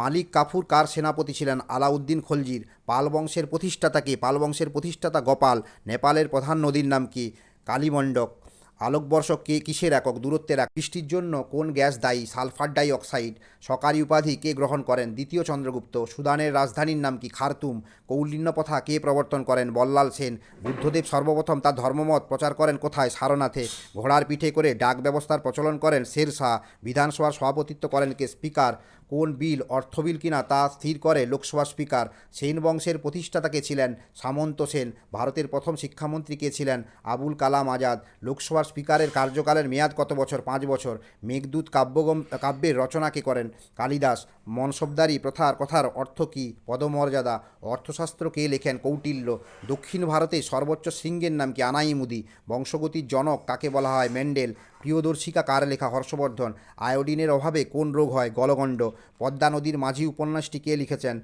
মালিক কাফুর কার সেনাপতি ছিলেন? আলাউদ্দিন খলজির। পাল বংশের প্রতিষ্ঠাতা কে? পাল বংশের প্রতিষ্ঠাতা গোপাল। নেপালের প্রধান নদীর নাম কি? কালিমণ্ডক। আলোকবর্ষ কে কিসের একক? দূরত্বের একক। বৃষ্টির জন্য কোন গ্যাস দায়ী? Sulphur die oxide. সরকারি উপাধি কে গ্রহণ করেন? দ্বিতীয় চন্দ্রগুপ্ত। সুদানের রাজধানীর নাম কি? খার্তুম। কৌলিন্য প্রথা কে প্রবর্তন করেন? বল্লাল সেন। বুদ্ধদেব সর্বপ্রথম তার ধর্মমত প্রচার করেন কোথায়? সারনাথে। ঘোড়ার পিঠে করে ডাক ব্যবস্থার প্রচলন করেন শের শাহ। বিধানসভার সভাপতিত্ব করেন কে? স্পিকার। কোন বিল অর্থ বিল কিনা তা স্থির করে লোকসভা স্পিকার? সেন বংশের প্রতিষ্ঠাতা কে ছিলেন? সামন্ত সেন। ভারতের প্রথম শিক্ষামন্ত্রী কে ছিলেন? আবুল কালাম আজাদ। লোকসভার স্পিকারের কার্যকালের মেয়াদ কত বছর? 5 বছর। মেঘদূত কাব্যের রচনা কে করেন? কালিদাস। মনসবদারি প্রথার কথার অর্থ কী? পদমর্যাদা। অর্থশাস্ত্র কে লেখেন? কৌটিল্য। দক্ষিণ ভারতে সর্বোচ্চ শৃঙ্গের নাম কি? আনাইমুদি। বংশগতির জনক কাকে বলা হয়? মেন্ডেল। প্রিয়দর্শিকা কার লেখা? হর্ষবর্ধন। আয়োডিনের অভাবে কোন রোগ হয়? গলগণ্ড। পদ্মা নদীর মাঝি উপন্যাসটি কে লিখেছেন?